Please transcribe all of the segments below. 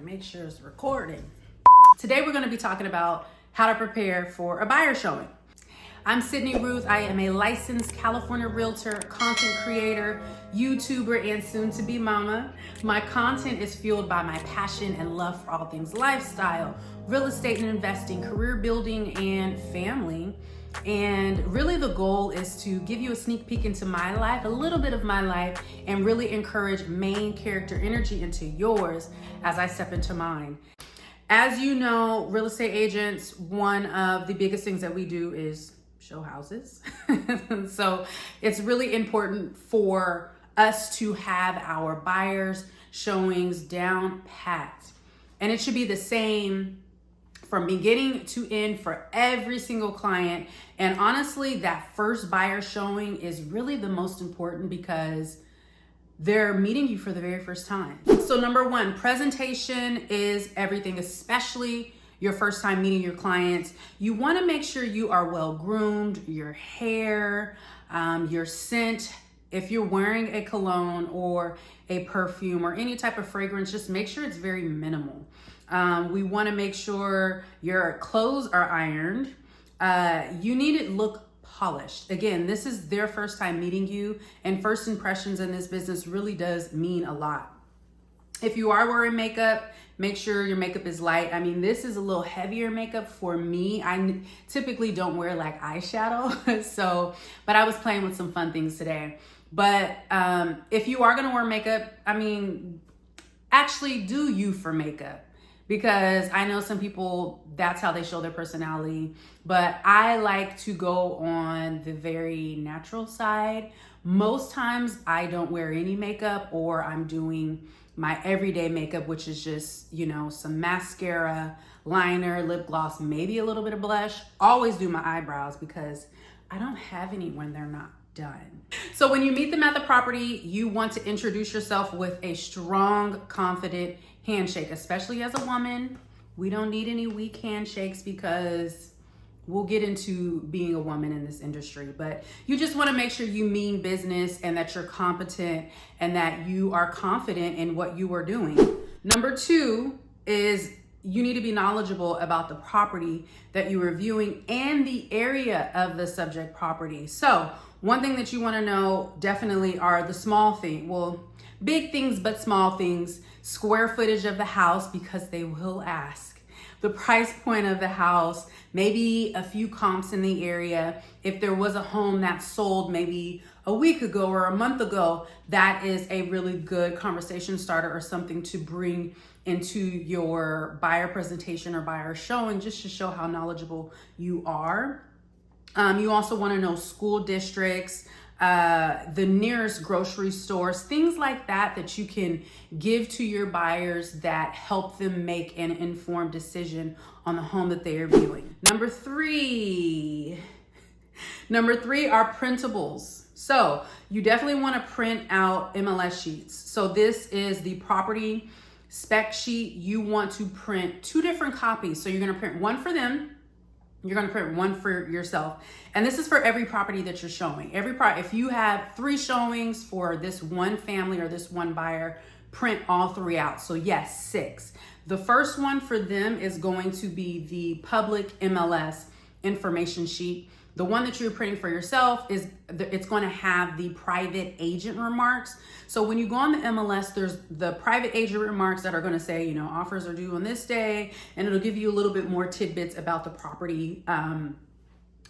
make sure it's recording. Today we're going to be talking about how to prepare for a buyer showing. I'm Sydney Ruth. I am a licensed California realtor, content creator, YouTuber, and soon to be mama. My content is fueled by my passion and love for all things lifestyle, real estate and investing, career building, and family. And really the goal is to give you a sneak peek into my life, a little bit of my life, and really encourage main character energy into yours as I step into mine. As you know, real estate agents, one of the biggest things that we do is show houses. So it's really important for us to have our buyers showings down pat. And it should be the same from beginning to end for every single client. And honestly, that first buyer showing is really the most important because they're meeting you for the very first time. So number one, presentation is everything, especially your first time meeting your clients. You want to make sure you are well groomed, your hair, your scent. If you're wearing a cologne or a perfume or any type of fragrance, just make sure it's very minimal. We want to make sure your clothes are ironed. You need it look polished. Again, this is their first time meeting you, and first impressions in this business really does mean a lot. If you are wearing makeup, make sure your makeup is light. I mean, this is a little heavier makeup for me. I typically don't wear like eyeshadow, but I was playing with some fun things today. But if you are gonna wear makeup, I mean, actually do you for makeup. Because I know some people, that's how they show their personality. But I like to go on the very natural side. Most times I don't wear any makeup, or I'm doing my everyday makeup, which is just, you know, some mascara, liner, lip gloss, maybe a little bit of blush. Always do my eyebrows because I don't have any when they're not done. So when you meet them at the property, you want to introduce yourself with a strong, confident handshake, especially as a woman. We don't need any weak handshakes because we'll get into being a woman in this industry, but you just want to make sure you mean business and that you're competent and that you are confident in what you are doing. Number two is you need to be knowledgeable about the property that you're reviewing and the area of the subject property. So one thing that you want to know definitely are the small things. Well, big things, but small things. Square footage of the house, because they will ask. The price point of the house, maybe a few comps in the area. If there was a home that sold maybe a week ago or a month ago, that is a really good conversation starter or something to bring into your buyer presentation or buyer showing, just to show how knowledgeable you are. You also want to know school districts, the nearest grocery stores, things like that that you can give to your buyers that help them make an informed decision on the home that they are viewing. Number three are printables. So you definitely want to print out MLS sheets. So this is the property spec sheet. You want to print 2 different copies. So you're going to print one for them. You're going to print one for yourself. And this is for every property that you're showing. If you have 3 showings for this one family or this one buyer, print all 3 out. So yes, 6. The first one for them is going to be the public MLS information sheet. The one that you're printing for yourself it's going to have the private agent remarks. So when you go on the MLS, there's the private agent remarks that are going to say, you know, offers are due on this day, and it'll give you a little bit more tidbits about the property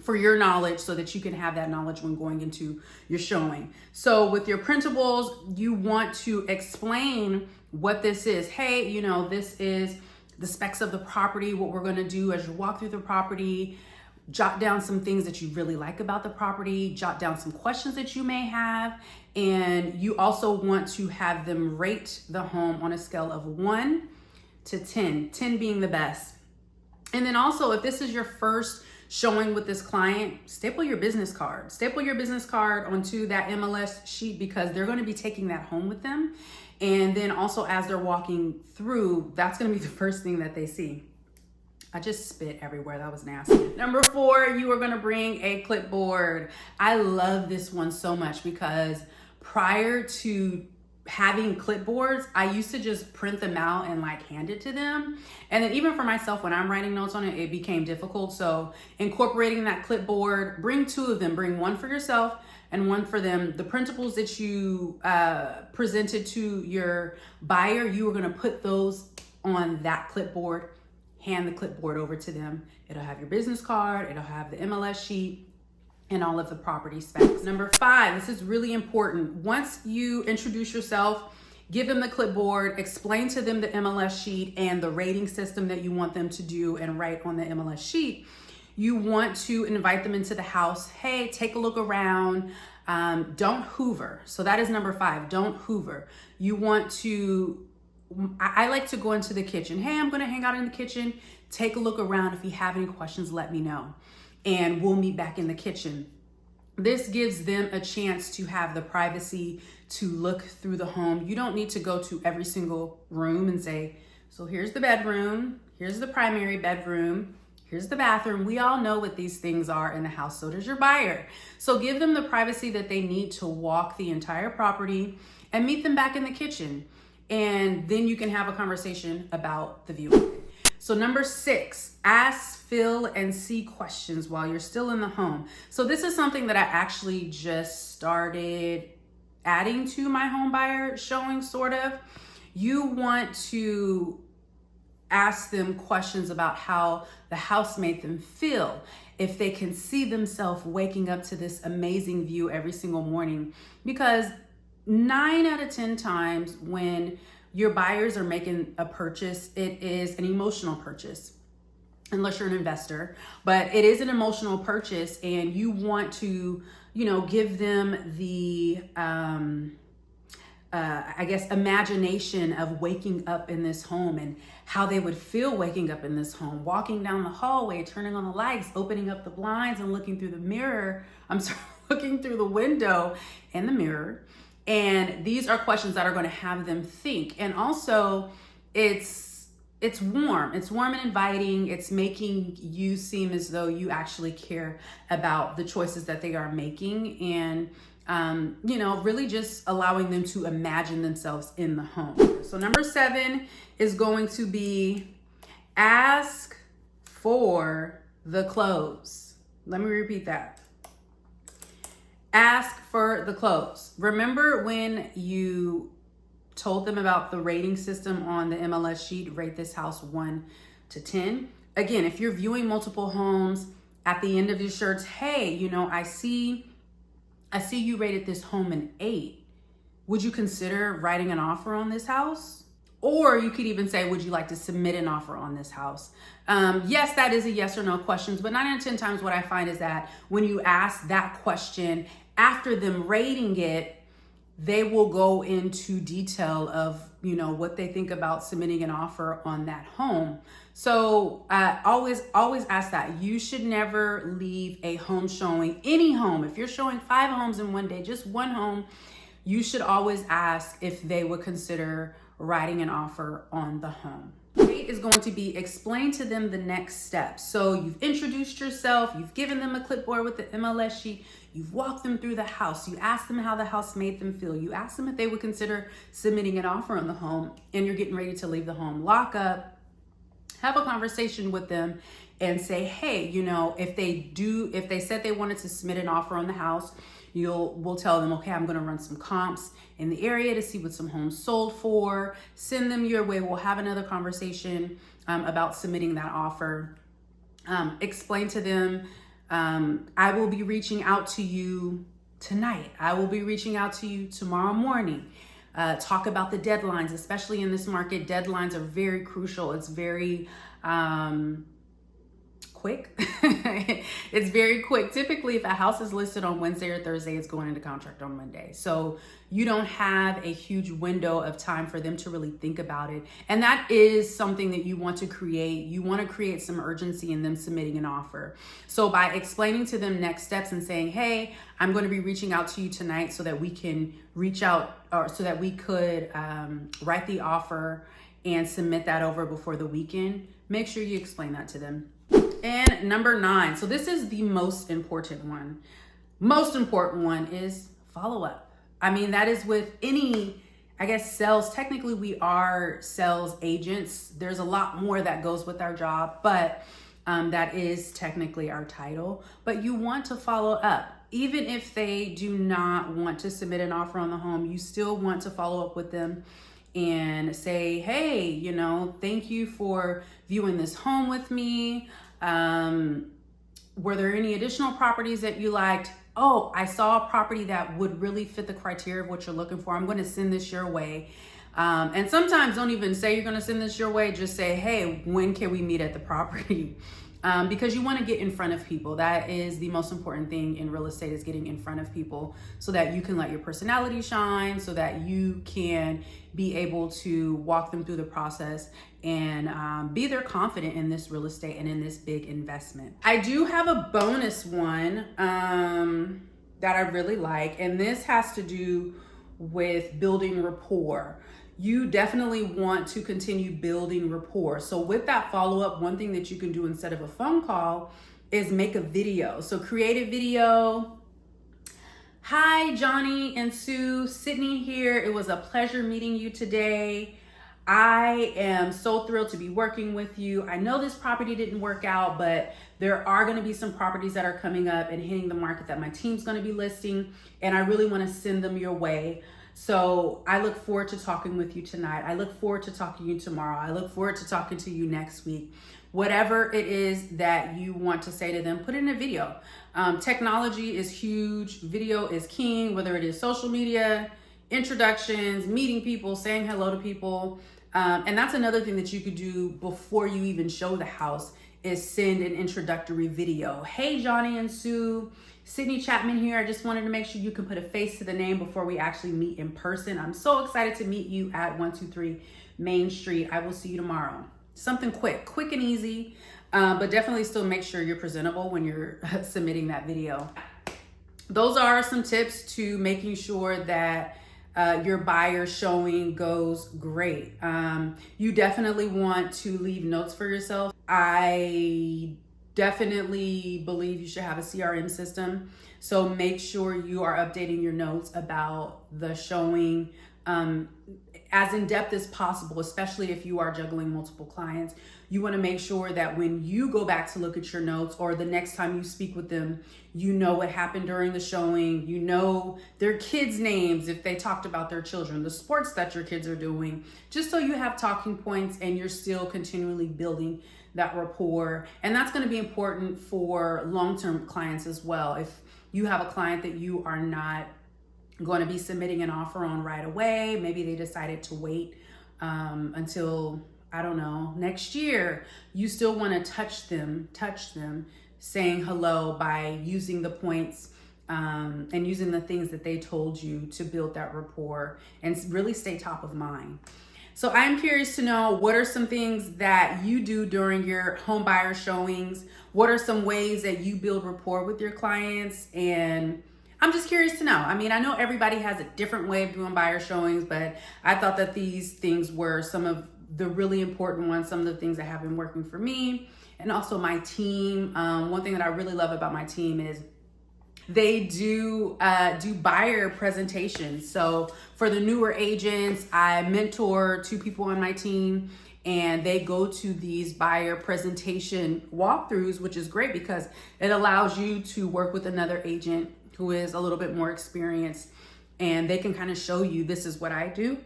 for your knowledge, so that you can have that knowledge when going into your showing. So with your printables, you want to explain what this is. Hey, you know, this is the specs of the property. What we're going to do as you walk through the property, jot down some things that you really like about the property, jot down some questions that you may have, and you also want to have them rate the home on a scale of 1 to 10, 10 being the best. And then also, if this is your first showing with this client, staple your business card. Staple your business card onto that MLS sheet, because they're going to be taking that home with them. And then also, as they're walking through, that's going to be the first thing that they see. I just spit everywhere. That was nasty. Number 4, you are going to bring a clipboard. I love this one so much because prior to having clipboards, I used to just print them out and like hand it to them. And then even for myself, when I'm writing notes on it, it became difficult. So incorporating that clipboard, bring 2 of them, bring one for yourself and one for them. The printables that you presented to your buyer, you are gonna put those on that clipboard, hand the clipboard over to them. It'll have your business card, it'll have the MLS sheet, and all of the property specs. Number 5, this is really important. Once you introduce yourself, give them the clipboard, explain to them the MLS sheet and the rating system that you want them to do and write on the MLS sheet. You want to invite them into the house. Hey, take a look around. Don't Hoover. So that is number 5, don't Hoover. You want to, I like to go into the kitchen. Hey, I'm gonna hang out in the kitchen. Take a look around. If you have any questions, let me know. And we'll meet back in the kitchen. This gives them a chance to have the privacy to look through the home. You don't need to go to every single room and say, so here's the bedroom, here's the primary bedroom, here's the bathroom. We all know what these things are in the house, so does your buyer. So give them the privacy that they need to walk the entire property and meet them back in the kitchen. And then you can have a conversation about the view. So number 6, ask, fill, and see questions while you're still in the home. So this is something that I actually just started adding to my home buyer showing, sort of. You want to ask them questions about how the house made them feel. If they can see themselves waking up to this amazing view every single morning. Because 9 out of 10 times when your buyers are making a purchase, it is an emotional purchase, unless you're an investor, but it is an emotional purchase, and you want to, give them the, I guess, imagination of waking up in this home and how they would feel waking up in this home, walking down the hallway, turning on the lights, opening up the blinds and looking through the mirror. Looking through the window and the mirror. And these are questions that are going to have them think. And also it's warm. It's warm and inviting. It's making you seem as though you actually care about the choices that they are making. And, really just allowing them to imagine themselves in the home. So number 7 is going to be ask for the clothes. Let me repeat that. Ask for the clothes. Remember when you told them about the rating system on the MLS sheet, rate this house 1 to 10? Again, if you're viewing multiple homes, at the end of your search, hey, I see you rated this home an 8. Would you consider writing an offer on this house? Or you could even say, would you like to submit an offer on this house? Yes, that is a yes or no question, but 9 out of 10 times what I find is that when you ask that question, after them rating it, they will go into detail of, what they think about submitting an offer on that home. So always ask that. You should never leave a home showing, any home. If you're showing 5 homes in one day, just one home, you should always ask if they would consider writing an offer on the home. 8 is going to be explain to them the next steps. So you've introduced yourself, you've given them a clipboard with the MLS sheet, you've walked them through the house, you asked them how the house made them feel, you asked them if they would consider submitting an offer on the home, and you're getting ready to leave the home. Lock up, have a conversation with them and say, hey, if they said they wanted to submit an offer on the house, we'll tell them, okay, I'm going to run some comps in the area to see what some homes sold for, send them your way. We'll have another conversation about submitting that offer. Explain to them, I will be reaching out to you tonight. I will be reaching out to you tomorrow morning. Talk about the deadlines, especially in this market. Deadlines are very crucial. It's very quick. It's very quick. Typically, if a house is listed on Wednesday or Thursday, it's going into contract on Monday. So you don't have a huge window of time for them to really think about it. And that is something that you want to create. You want to create some urgency in them submitting an offer. So by explaining to them next steps and saying, hey, I'm going to be reaching out to you tonight so that we can reach out, or so that we could write the offer and submit that over before the weekend, make sure you explain that to them. And number 9, so this is the most important one. Most important one is follow up. I mean, that is with any I guess sales, technically we are sales agents. There's a lot more that goes with our job, but that is technically our title. But you want to follow up. Even if they do not want to submit an offer on the home, you still want to follow up with them and say, hey, you know, thank you for viewing this home with me. Were there any additional properties that you liked? Oh, I saw a property that would really fit the criteria of what you're looking for. I'm going to send this your way. And sometimes don't even say you're going to send this your way. Just say, hey, when can we meet at the property? Because you want to get in front of people. That is the most important thing in real estate, is getting in front of people so that you can let your personality shine, so that you can be able to walk them through the process and be their confident in this real estate and in this big investment. I do have a bonus one that I really like, and this has to do with building rapport. You definitely want to continue building rapport. So with that follow-up, one thing that you can do instead of a phone call is make a video. So create a video. Hi, Johnny and Sue, Sydney here. It was a pleasure meeting you today. I am so thrilled to be working with you. I know this property didn't work out, but there are going to be some properties that are coming up and hitting the market that my team's going to be listing, and I really want to send them your way. So I look forward to talking with you tonight. I look forward to talking to you tomorrow. I look forward to talking to you next week. Whatever it is that you want to say to them, put it in a video. Technology is huge. Video is king, whether it is social media, introductions, meeting people, saying hello to people. And that's another thing that you could do before you even show the house, is send an introductory video. Hey, Johnny and Sue, Sydney Chapman here. I just wanted to make sure you can put a face to the name before we actually meet in person. I'm so excited to meet you at 123 Main Street. I will see you tomorrow. Something quick and easy, but definitely still make sure you're presentable when you're submitting that video. Those are some tips to making sure that your buyer showing goes great. You definitely want to leave notes for yourself. I definitely believe you should have a CRM system. So make sure you are updating your notes about the showing as in depth as possible, especially if you are juggling multiple clients. You want to make sure that when you go back to look at your notes, or the next time you speak with them, you know what happened during the showing, you know their kids' names if they talked about their children, the sports that your kids are doing, just so you have talking points and you're still continually building that rapport. And that's going to be important for long-term clients as well. If you have a client that you are not going to be submitting an offer on right away, maybe they decided to wait until, I don't know, next year, you still want to touch them, saying hello by using the points and using the things that they told you to build that rapport and really stay top of mind. So I'm curious to know, what are some things that you do during your home buyer showings? What are some ways that you build rapport with your clients? And I'm just curious to know. I mean, I know everybody has a different way of doing buyer showings, but I thought that these things were some of the really important ones, some of the things that have been working for me and also my team. One thing that I really love about my team is they do buyer presentations. So for the newer agents, I mentor 2 people on my team, and they go to these buyer presentation walkthroughs, which is great because it allows you to work with another agent who is a little bit more experienced, and they can kind of show you, this is what I do.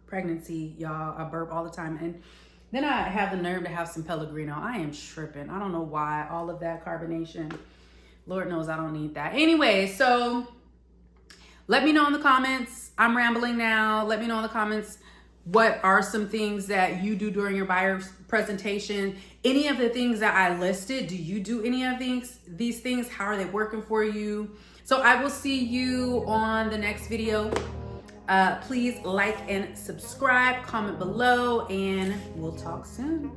Pregnancy, y'all, I burp all the time. And then I have the nerve to have some Pellegrino. I am tripping. I don't know why, all of that carbonation. Lord knows I don't need that. Anyway, so let me know in the comments. I'm rambling now. Let me know in the comments, what are some things that you do during your buyer presentation? Any of the things that I listed, do you do any of these things? How are they working for you? So I will see you on the next video. Please like and subscribe, comment below, and we'll talk soon.